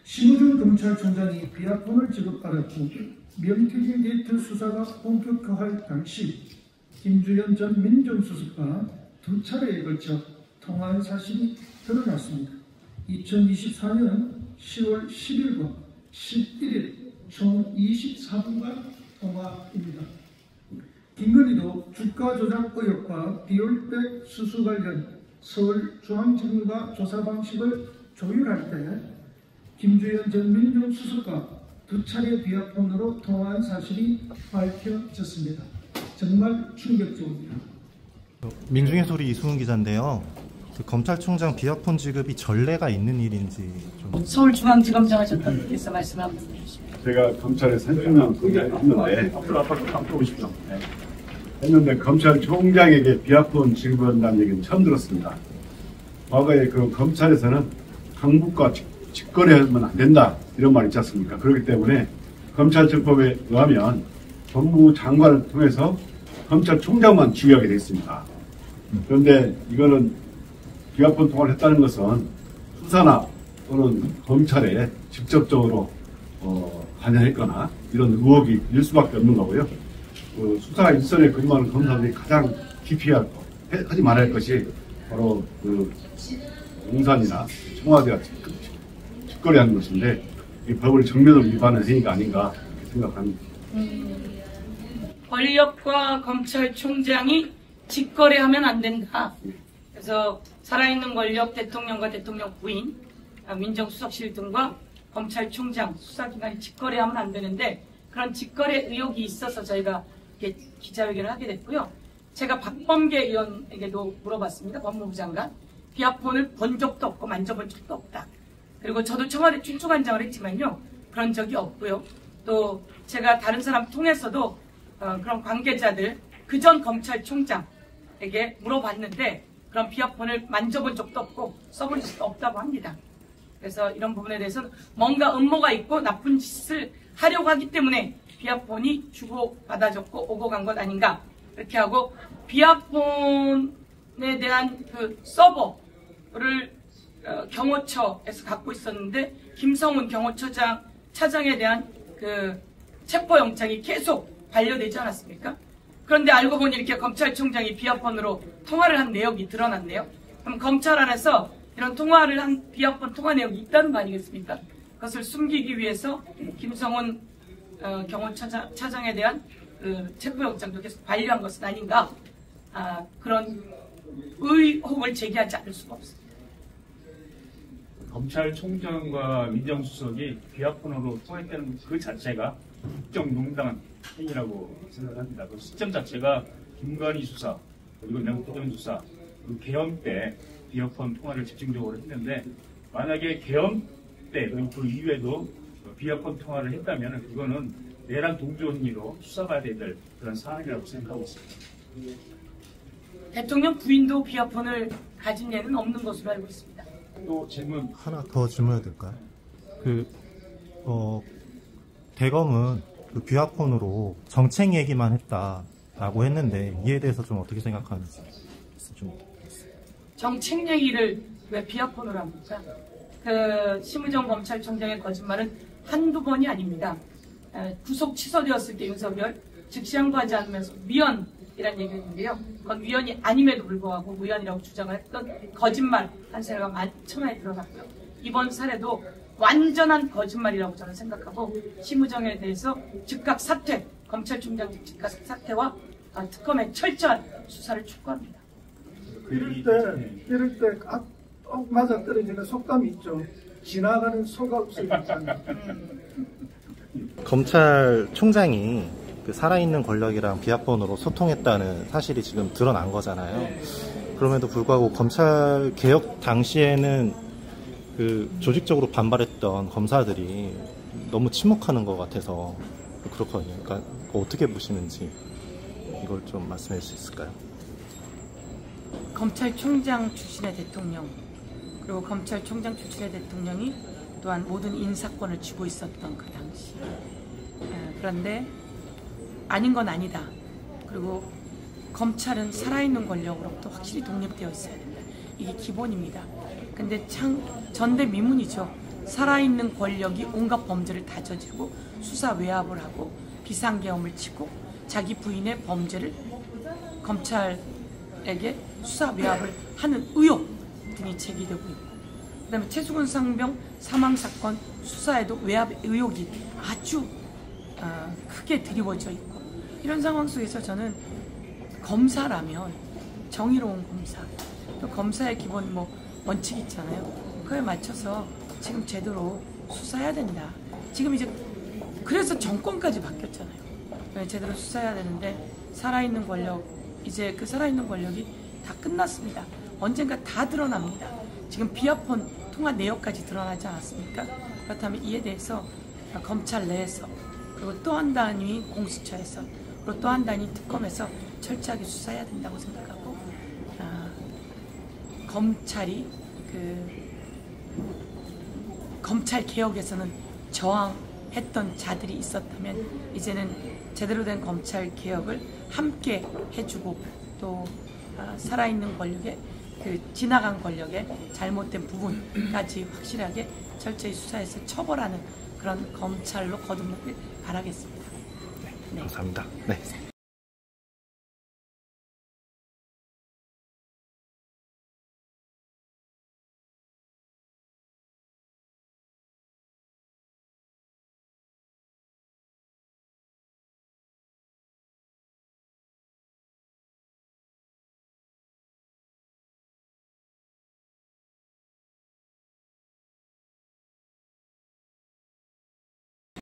심우준 검찰총장이 비아폰을 지급받았고 명태균 게이트 수사가 본격화할 당시 김주현 전 민정수석과 두 차례에 걸쳐 통화한 사실이 드러났습니다. 2024년 10월 10일과 11일 총 24분간 통화입니다. 김건희도 주가 조작 의혹과 비올백 수수 관련 서울중앙지검과 조사 방식을 조율할 때 김주현 전 민정수석과 두 차례 비아폰으로 통화한 사실이 밝혀졌습니다. 정말 충격적입니다. 민중의 소리 이승훈 기자인데요. 그 검찰총장 비아폰 지급이 전례가 있는 일인지 좀. 서울중앙지검장 하셨던 분께서 말씀 한번 해주십시오. 제가 검찰에 30년 근무했는데 했는데 검찰총장에게 비아폰 지급한다는 얘기는 처음 들었습니다. 과거에 그 검찰에서는 강북과 직거래하면 안 된다 이런 말 있지 않습니까? 그렇기 때문에 검찰청법에 의하면 법무부 장관을 통해서 검찰총장만 지휘하게 되어 있습니다. 그런데 이거는 비아폰 통화를 했다는 것은 수사나 또는 검찰에 직접적으로 관여했거나 이런 의혹이 일 수밖에 없는 거고요. 그 수사 일선의 근무하는 검사들이 가장 깊이 하지 말아야 할 것이 바로 그 용산이나 청와대와 직거래하는 것인데 이 법을 정면으로 위반한 행위가 아닌가 생각합니다. 권력과 검찰총장이 직거래하면 안 된다. 그래서 살아있는 권력, 대통령과 대통령 부인, 민정수석실 등과 검찰총장, 수사기관이 직거래하면 안 되는데 그런 직거래 의혹이 있어서 저희가 기자회견을 하게 됐고요. 제가 박범계 의원에게도 물어봤습니다. 법무부 장관. 비아폰을 본 적도 없고 만져본 적도 없다. 그리고 저도 청와대 춘추관장을 했지만요. 그런 적이 없고요. 또 제가 다른 사람 통해서도 그런 관계자들, 그전 검찰총장에게 물어봤는데 그런 비아폰을 만져본 적도 없고 써본 적도 없다고 합니다. 그래서 이런 부분에 대해서는 뭔가 음모가 있고 나쁜 짓을 하려고 하기 때문에 비아폰이 주고받아졌고 오고 간 것 아닌가 이렇게 하고 비아폰에 대한 그 서버를 경호처에서 갖고 있었는데 김성훈 차장에 대한 그 체포영장이 계속 반려되지 않았습니까? 그런데 알고 보니 이렇게 검찰총장이 비아폰으로 통화를 한 내역이 드러났네요. 그럼 검찰 안에서 이런 통화를 한 비아폰 통화 내역이 있다는 거 아니겠습니까? 그것을 숨기기 위해서 김성훈 경호차장에 대한 그 체포영장도 계속 반려한 것은 아닌가 그런 의혹을 제기하지 않을 수가 없습니다. 검찰총장과 민정수석이 비아폰으로 통화했다는 그 자체가 국정농단 행위라고 생각합니다. 그 시점 자체가 김건희 수사 그리고 명태균 수사 그리고 계엄 때 비아폰 통화를 집중적으로 했는데 만약에 계엄 때 그리고 그 이후에도 비아폰 통화를 했다면 그거는 내란 동조 행위로 수사받아야 될 그런 사안이라고 생각하고 있습니다. 대통령 부인도 비아폰을 가진 예는 없는 것으로 알고 있습니다. 또 질문 하나 더 질문해도 될까요? 대검은 그 비아폰으로 정책 얘기만 했다라고 했는데 이에 대해서 좀 어떻게 생각하는지 좀. 정책 얘기를 왜 비아폰으로 합니까? 그 심우정 검찰총장의 거짓말은 한두 번이 아닙니다. 구속 취소되었을 때 윤석열 즉시 항고하지 않으면서 위헌이라는 얘기를 했는데요. 그건 위헌이 아님에도 불구하고 위헌이라고 주장을 했던 거짓말 한 사례가 만천하에 드러났고요. 이번 사례도 완전한 거짓말이라고 저는 생각하고 심우정에 대해서 즉각 사퇴, 검찰총장 즉각 사퇴와 특검의 철저한 수사를 촉구합니다. 이럴 때 맞아떨어지는 속담이 있죠. 지나가는 소가 없으니까. 검찰총장이 그 살아있는 권력이랑 비아폰으로 소통했다는 사실이 지금 드러난 거잖아요. 그럼에도 불구하고 검찰 개혁 당시에는 그 조직적으로 반발했던 검사들이 너무 침묵하는 것 같아서 그렇거든요. 그러니까 어떻게 보시는지 이걸 좀 말씀해 주실 수 있을까요? 검찰총장 출신의 대통령 그리고 검찰총장 출신의 대통령이 또한 모든 인사권을 쥐고 있었던 그 당시 그런데 아닌 건 아니다. 그리고 검찰은 살아있는 권력으로부터 확실히 독립되어 있어야 된다. 이게 기본입니다. 근데 참 전대미문이죠. 살아있는 권력이 온갖 범죄를 다 저지르고 수사 외압을 하고 비상계엄을 치고 자기 부인의 범죄를 검찰에게 수사 외압을 하는 의혹 등이 제기되고 있고, 그 다음에 최수근 상병 사망사건 수사에도 외압 의혹이 아주 크게 드리워져 있고, 이런 상황 속에서 저는 검사라면 정의로운 검사, 또 검사의 기본 원칙이 있잖아요. 그에 맞춰서 지금 제대로 수사해야 된다. 지금 이제 그래서 정권까지 바뀌었잖아요. 제대로 수사해야 되는데 살아있는 권력, 이제 그 살아있는 권력이 다 끝났습니다. 언젠가 다 드러납니다. 지금 비아폰 통화 내역까지 드러나지 않았습니까? 그렇다면 이에 대해서 검찰 내에서, 그리고 또 한 단위 공수처에서, 그리고 또 한 단위 특검에서 철저하게 수사해야 된다고 생각하고, 검찰이 검찰 개혁에서는 저항했던 자들이 있었다면 이제는 제대로 된 검찰 개혁을 함께 해주고, 또 살아있는 권력의 지나간 권력의 잘못된 부분까지 확실하게 철저히 수사해서 처벌하는 그런 검찰로 거듭나길 바라겠습니다. 네, 감사합니다. 네.